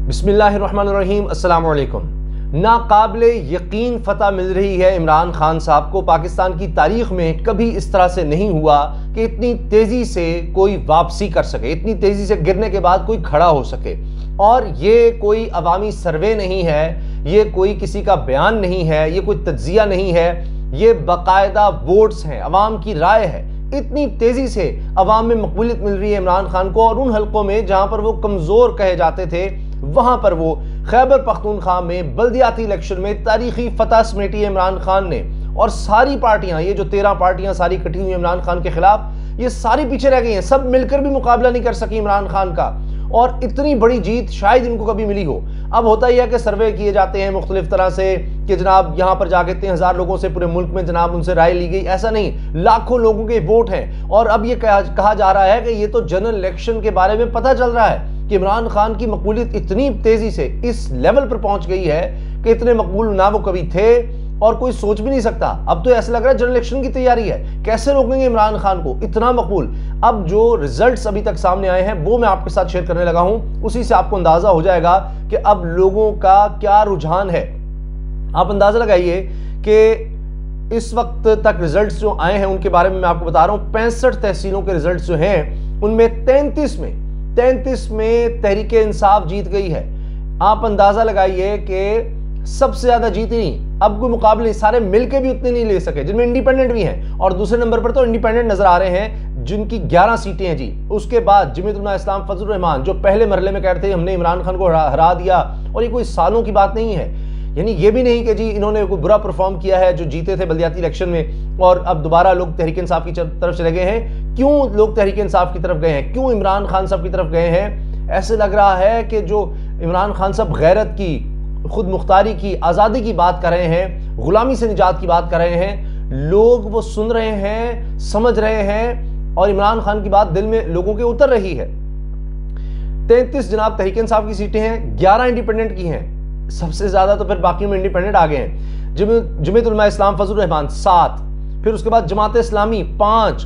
बिस्मिल्लाहिर्रहमानिर्रहीम, अस्सलाम वालेकुम। नाकाबिले यकीन फतह मिल रही है इमरान खान साहब को। पाकिस्तान की तारीख में कभी इस तरह से नहीं हुआ कि इतनी तेजी से कोई वापसी कर सके, इतनी तेजी से गिरने के बाद कोई खड़ा हो सके। और ये कोई अवामी सर्वे नहीं है, ये कोई किसी का बयान नहीं है, ये कोई तज्जिया नहीं है, ये बाकायदा वोट्स हैं, अवाम की राय है। इतनी तेजी से अवाम में मकबूलियत मिल रही है इमरान खान को, और उन हलकों में जहां पर वो कमजोर कहे जाते थे वहां पर वो खैबर पख्तूनख्वा में बल्दियाती इलेक्शन में तारीखी फतह समेटी है इमरान खान ने। और सारी पार्टियां, ये जो 13 पार्टियां सारी इकट्ठी हुई इमरान खान के खिलाफ, ये सारी पीछे रह गई हैं। सब मिलकर भी मुकाबला नहीं कर सकी इमरान खान का, और इतनी बड़ी जीत शायद इनको कभी मिली हो। अब होता ही है कि सर्वे किए जाते हैं मुख्तलिफ तरह से कि जनाब यहाँ पर जाके 3000 लोगों से पूरे मुल्क में जनाब उनसे राय ली गई। ऐसा नहीं, लाखों लोगों के वोट हैं। और अब ये कहा जा रहा है कि ये तो जनरल इलेक्शन के बारे में पता चल रहा है कि इमरान खान की मकबूलियत इतनी तेजी से इस लेवल पर पहुंच गई है कि इतने मकबूल ना वो कभी थे और कोई सोच भी नहीं सकता। अब तो ऐसा लग रहा है जनरल इलेक्शन की तैयारी है, कैसे रोकेंगे इमरान खान को, इतना मकबूल। अब जो रिजल्ट्स अभी तक सामने आए हैं वो मैं आपके साथ शेयर करने लगा हूं, उसी से आपको अंदाजा हो जाएगा कि अब लोगों का क्या रुझान है। आप अंदाजा लगाइए कि इस वक्त तक रिजल्ट्स जो आए हैं उनके बारे में मैं आपको बता रहा हूं। 65 तहसीलों के रिजल्ट्स जो हैं उनमें 33 में तहरीक इंसाफ जीत गई है। आप अंदाजा लगाइए कि सबसे ज्यादा जीत नहीं, अब कोई मुकाबले सारे मिलके भी उतने नहीं ले सके, जिनमें इंडिपेंडेंट भी हैं। और दूसरे नंबर पर तो इंडिपेंडेंट नजर आ रहे हैं जिनकी 11 सीटें हैं जी। उसके बाद जमीयत इस्लाम फजलुर रहमान जो पहले मरहले में कहते थे हमने इमरान खान को हरा दिया, और ये कोई सालों की बात नहीं है। यानी ये भी नहीं कि जी इन्होंने कोई बुरा परफॉर्म किया है, जो जीते थे बल्दियाती इलेक्शन में और अब दोबारा लोग तहरीक इंसाफ की तरफ चले गए हैं। क्यों लोग तहरीक इंसाफ की तरफ गए हैं, क्यों इमरान खान साहब की तरफ गए हैं? ऐसे लग रहा है कि जो इमरान खान साहब गैरत की, खुद मुख्तारी की, आज़ादी की बात कर रहे हैं, गुलामी से निजात की बात कर रहे हैं, लोग वो सुन रहे हैं, समझ रहे हैं, और इमरान खान की बात दिल में लोगों के उतर रही है। 33 जनाब तहरीक इंसाफ की सीटें हैं, 11 इंडिपेंडेंट की हैं। सबसे ज्यादा तो फिर बाकी में इंडिपेंडेंट आ गए हैं। जमीयत इस्लाम फजलुर रहमान 7, फिर उसके बाद जमात इस्लामी 5,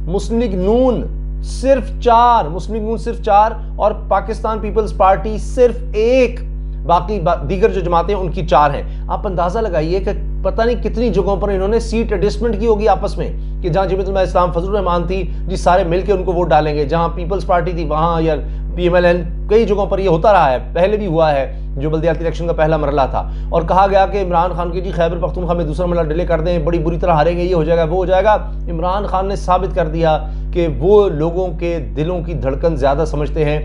मुस्लिम लीग नून सिर्फ 4, और पाकिस्तान पीपल्स पार्टी सिर्फ 1। बाकी दीगर जो जमातें उनकी 4 हैं। आप अंदाजा लगाइए कि पता नहीं कितनी जगहों पर इन्होंने सीट एडजस्टमेंट की होगी आपस में, कि जहां जमीयत इस्लाम फजलुर रहमान थी जी सारे मिलकर उनको वोट डालेंगे, जहां पीपल्स पार्टी थी वहां, या PMLN, कई जगहों पर यह होता रहा है, पहले भी हुआ है जो बल्दियाती इलेक्शन का पहला मरहला था। और कहा गया कि इमरान खान की जी खैबर पख्तूनख्वा में दूसरा मरहला डिले कर दें, बड़ी बुरी तरह हारेंगे, ये हो जाएगा वो हो जाएगा। इमरान खान ने साबित कर दिया कि वो लोगों के दिलों की धड़कन ज्यादा समझते हैं,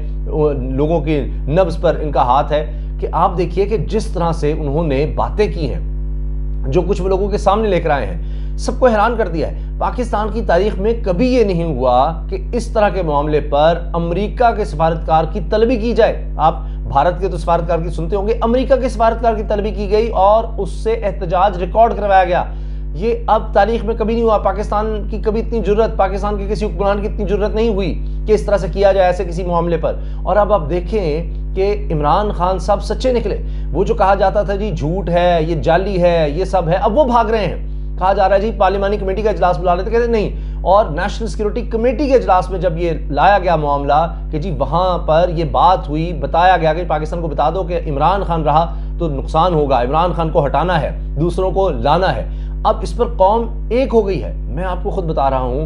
लोगों की नब्ज पर इनका हाथ है। कि आप देखिए कि जिस तरह से उन्होंने बातें की हैं, जो कुछ वो लोगों के सामने लेकर आए हैं, सबको हैरान कर दिया है। पाकिस्तान की तारीख में कभी ये नहीं हुआ कि इस तरह के मामले पर अमेरिका के सफारतकार की तलबी की जाए। आप भारत के तो सफारतकार की सुनते होंगे, अमेरिका के सफारतकार की तलबी की गई और उससे एहतजाज रिकॉर्ड करवाया गया। ये अब तारीख में कभी नहीं हुआ। पाकिस्तान की कभी इतनी जरूरत, पाकिस्तान के किसी हुक्मरान की इतनी जरूरत नहीं हुई कि इस तरह से किया जाए ऐसे किसी मामले पर। और अब आप देखें कि इमरान खान साहब सच्चे निकले। वो जो कहा जाता था जी झूठ है, ये जाली है, ये सब है, अब वो भाग रहे हैं। कहा जा रहा है जी पार्लिमानी कमेटी का इजलास बुला रहे थे, कहते नहीं। और नेशनल सिक्योरिटी कमेटी के इजलास में जब ये लाया गया मामला कि जी वहां पर ये बात हुई, बताया गया कि पाकिस्तान को बता दो कि इमरान खान रहा तो नुकसान होगा, इमरान खान को हटाना है, दूसरों को लाना है। अब इस पर कौम एक हो गई है। मैं आपको खुद बता रहा हूं,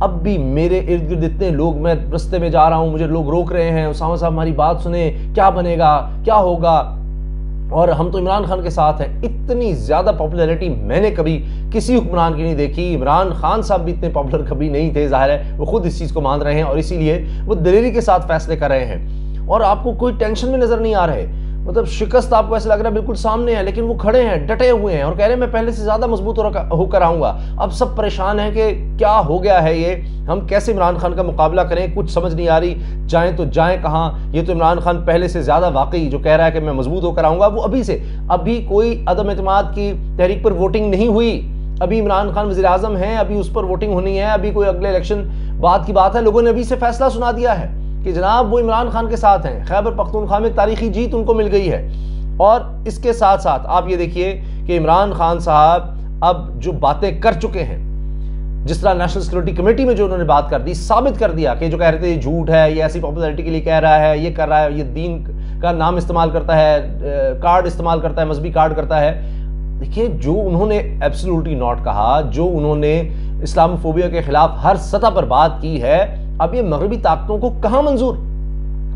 अब भी मेरे इर्द गिर्द इतने लोग, मैं रास्ते में जा रहा हूं, मुझे लोग रोक रहे हैं, उसामा साहब हमारी बात सुने, क्या बनेगा, क्या होगा, और हम तो इमरान खान के साथ हैं। इतनी ज्यादा पॉपुलैरिटी मैंने कभी किसी हुक्मरान की नहीं देखी। इमरान खान साहब भी इतने पॉपुलर कभी नहीं थे, जाहिर है वो खुद इस चीज को मान रहे हैं और इसीलिए वो दिलेरी के साथ फैसले कर रहे हैं। और आपको कोई टेंशन में नजर नहीं आ रहे, मतलब शिकस्त आपको ऐसा लग रहा है बिल्कुल सामने है, लेकिन वो खड़े हैं, डटे हुए हैं और कह रहे हैं मैं पहले से ज्यादा मजबूत होकर आऊंगा। अब सब परेशान हैं कि क्या हो गया है, ये हम कैसे इमरान खान का मुकाबला करें, कुछ समझ नहीं आ रही, जाएं तो जाएं कहाँ। ये तो इमरान खान पहले से ज्यादा वाकई जो कह रहा है कि मैं मजबूत होकर आऊंगा, वो अभी कोई अदम एतमाद की तहरीक पर वोटिंग नहीं हुई। अभी इमरान खान वज़ीर आज़म हैं, अभी उस पर वोटिंग होनी है, अभी कोई अगले इलेक्शन बाद की बात है। लोगों ने अभी से फैसला सुना दिया है कि जनाब वो इमरान खान के साथ हैं। खैबर पख्तूनख्वा में तारीखी जीत उनको मिल गई है। और इसके साथ साथ आप ये देखिए कि इमरान खान साहब अब जो बातें कर चुके हैं, जिस तरह नेशनल सिक्योरिटी कमेटी में जो उन्होंने बात कर दी, साबित कर दिया कि जो कह रहे थे ये झूठ है, ये ऐसी पॉपुलैरिटी के लिए कह रहा है, ये कर रहा है, ये दीन का नाम इस्तेमाल करता है, कार्ड इस्तेमाल करता है, मजहबी कार्ड करता है। देखिए, जो उन्होंने एब्सोल्युटली नॉट कहा, जो उन्होंने इस्लामोफोबिया के खिलाफ हर सतह पर बात की है, अब ये मगरबी ताकतों को कहाँ मंजूर,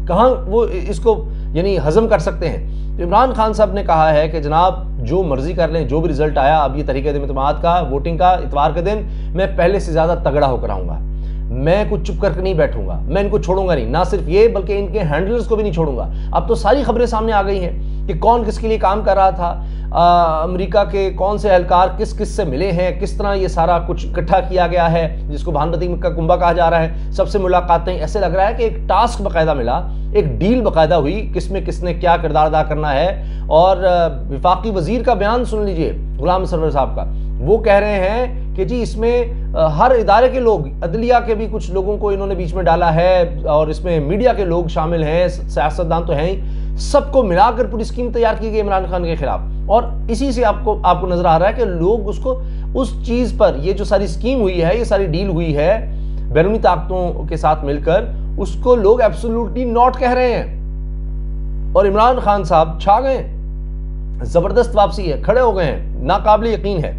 कहाँ वो इसको यानी हजम कर सकते हैं। तो इमरान खान साहब ने कहा है कि जनाब जो मर्जी कर लें, जो भी रिजल्ट आया, अब ये तरीके इत्मीनान का, वोटिंग का, इतवार के दिन मैं पहले से ज़्यादा तगड़ा होकर आऊँगा, मैं कुछ चुप करके नहीं बैठूंगा, मैं इनको छोड़ूंगा नहीं, ना सिर्फ ये बल्कि इनके हैंडलर्स को भी नहीं छोड़ूंगा। अब तो सारी खबरें सामने आ गई हैं कि कौन किसके लिए काम कर रहा था, अमेरिका के कौन से एहलकार किस किस से मिले हैं, किस तरह ये सारा कुछ इकट्ठा किया गया है, जिसको भानमती का कुंभा कहा जा रहा है। सबसे मुलाकातें, ऐसे लग रहा है कि एक टास्क बाकायदा मिला, एक डील बाकायदा हुई, किसमें किसने क्या किरदार अदा करना है। और विफाकी वजीर का बयान सुन लीजिए, गुलाम सरवर साहब का, वो कह रहे हैं कि जी इसमें हर इदारे के लोग, अदलिया के भी कुछ लोगों को इन्होंने बीच में डाला है, और इसमें मीडिया के लोग शामिल हैं, सियासतदान तो हैं ही, सबको मिलाकर पूरी स्कीम तैयार की गई इमरान खान के खिलाफ। और इसी से आपको नजर आ रहा है कि लोग उसको, उस चीज पर, ये जो सारी स्कीम हुई है, ये सारी डील हुई है बैरूनी ताकतों के साथ मिलकर, उसको लोग एब्सोल्युटली नॉट कह रहे हैं। और इमरान खान साहब छा गए, जबरदस्त वापसी है, खड़े हो गए हैं, नाकाबिल यकीन है।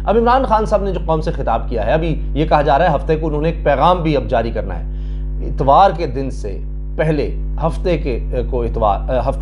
अब इमरान खान साहब ने जो कौम से खिताब किया है, अभी ये कहा जा रहा है हफ्ते को उन्होंने एक पैगाम भी अब जारी करना है, इतवार के दिन से पहले हफ्ते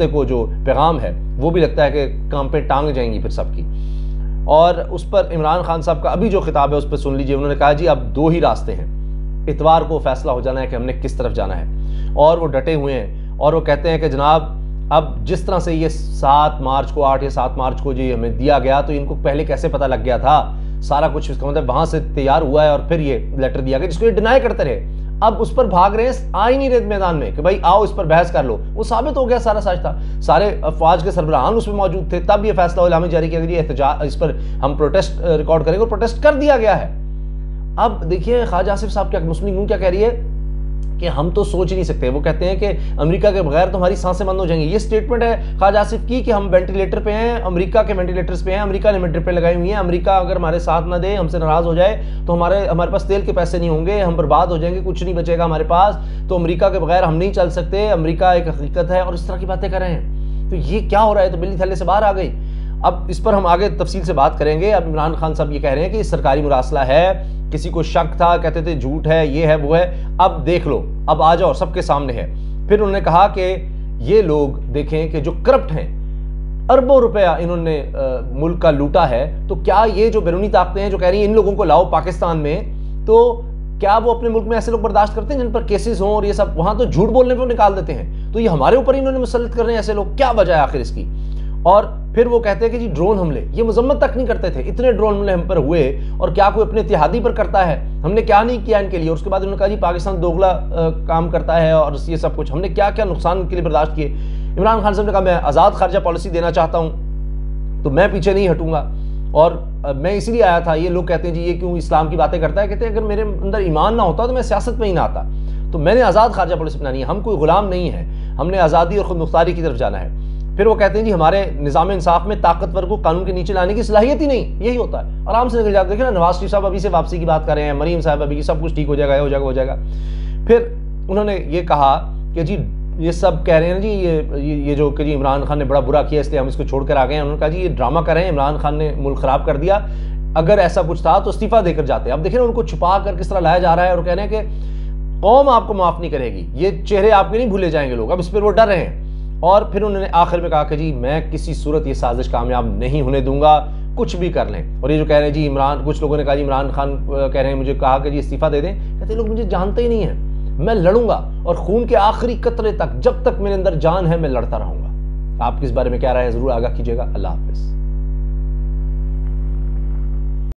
को जो पैगाम है वो भी लगता है कि काम पे टांग जाएंगी फिर सबकी। और उस पर इमरान खान साहब का अभी जो खिताब है उस पर सुन लीजिए। उन्होंने कहा जी अब दो ही रास्ते हैं, इतवार को फैसला हो जाना है कि हमने किस तरफ जाना है, और वो डटे हुए हैं। और वो कहते हैं कि जनाब अब जिस तरह से ये 7 मार्च को 8 या 7 मार्च को जी हमें दिया गया, तो इनको पहले कैसे पता लग गया था, सारा कुछ इसका मतलब वहां से तैयार हुआ है और फिर ये लेटर दिया गया, जिसको ये डिनाई करते रहे। अब उस पर भाग रहे हैं, आ ही नहीं रहे मैदान में कि भाई आओ इस पर बहस कर लो। वो साबित हो गया सारा सच था, सारे अफवाज के सरबराहान उसमें मौजूद थे, तब ये फैसला इलामी जारी किया गया, एहतजाज, इस पर हम प्रोटेस्ट रिकॉर्ड करेंगे, और प्रोटेस्ट कर दिया गया है। अब देखिए ख्वाजा आसिफ साहब क्या, मुस्लिम लीग क्या कह रही है कि हम तो सोच ही नहीं सकते। वो कहते हैं कि अमेरिका के बगैर तो हमारी सांसें बंद हो जाएंगी। ये स्टेटमेंट है ख्वाजा आसिफ की कि हम वेंटिलेटर पे हैं, अमेरिका के वेंटिलेटर्स पे हैं, अमेरिका ने ड्रिपें लगाई हुई हैं, अमेरिका अगर हमारे साथ ना दे, हमसे नाराज हो जाए तो हमारे पास तेल के पैसे नहीं होंगे, हम बर्बाद हो जाएंगे, कुछ नहीं बचेगा हमारे पास, तो अमेरिका के बगैर हम नहीं चल सकते, अमेरिका एक हकीकत है, और इस तरह की बातें कर रहे हैं। तो ये क्या हो रहा है, तो बिल्ली थल्ले से बाहर आ गई। अब इस पर हम आगे तफसील से बात करेंगे। अब इमरान खान साहब ये कह रहे हैं कि सरकारी मुरासला है, किसी को शक था, कहते थे झूठ है, ये है वो है, अब देख लो, अब आ जाओ, सबके सामने है। फिर उन्होंने कहा कि ये लोग देखें कि जो करप्ट हैं, अरबों रुपया इन्होंने मुल्क का लूटा है, तो क्या ये जो बैरूनी ताकतें हैं जो कह रही हैं इन लोगों को लाओ पाकिस्तान में, तो क्या वो अपने मुल्क में ऐसे लोग बर्दाश्त करते हैं जिन पर केसेस हों और ये सब, वहां तो झूठ बोलने पर निकाल देते हैं, तो ये हमारे ऊपर इन्होंने मुसल्लत कर रहे हैं ऐसे लोग, क्या वजह है आखिर इसकी। और फिर वो कहते हैं कि जी ड्रोन हमले, ये मजम्मत तक नहीं करते थे, इतने ड्रोन हमले हम पर हुए, और क्या कोई अपने इत्तेहादी पर करता है, हमने क्या नहीं किया इनके लिए। और उसके बाद उन्होंने कहा जी पाकिस्तान दोगला काम करता है और ये सब कुछ, हमने क्या क्या नुकसान के लिए बर्दाश्त किए। इमरान खान साहब ने कहा मैं आज़ाद खारजा पॉलिसी देना चाहता हूँ, तो मैं पीछे नहीं हटूंगा, और मैं इसीलिए आया था। ये लोग कहते हैं जी ये क्यों इस्लाम की बातें करता है, कहते हैं अगर मेरे अंदर ईमान ना होता तो मैं सियासत में ही ना आता, तो मैंने आज़ाद खारजा पॉलिसी अपनानी है, हम कोई गुलाम नहीं है, हमने आज़ादी और खुद मुख्तारी की तरफ जाना है। फिर वो कहते हैं जी हमारे निज़ाम इंसाफ में ताकतवर को कानून के नीचे लाने की सलाहियत ही नहीं, यही होता है, आराम से निकल जाते। देखिए ना, नवाज शरीफ साहब अभी से वापसी की बात कर रहे हैं, मरीम साहब अभी सब कुछ ठीक हो जाएगा, हो जाएगा। फिर उन्होंने ये कहा कि जी ये सब कह रहे हैं जी ये जो कि जी इमरान खान ने बड़ा बुरा किया इसलिए हम इसको छोड़कर आ गए हैं। उन्होंने कहा जी ये ड्रामा कर रहे हैं, इमरान खान ने मुल्क खराब कर दिया, अगर ऐसा कुछ था तो इस्तीफा देकर जाते। अब देखिए ना उनको छुपा कर किस तरह लाया जा रहा है, और कह रहे हैं कि कौम आपको माफ नहीं करेगी, ये चेहरे आपके नहीं भूले जाएंगे लोग, अब इस पर वो डर रहे हैं। और फिर उन्होंने आखिर में कहा कि जी मैं किसी सूरत ये साजिश कामयाब नहीं होने दूंगा, कुछ भी कर लें। और ये जो कह रहे हैं जी इमरान, कुछ लोगों ने कहा जी इमरान खान कह रहे हैं मुझे कहा कि जी इस्तीफा दे दें, कहते लोग मुझे जानते ही नहीं है, मैं लड़ूंगा और खून के आखिरी कतरे तक, जब तक मेरे अंदर जान है मैं लड़ता रहूंगा। आप किस बारे में क्या राय है जरूर आगाह कीजिएगा। अल्लाह हाफिज़।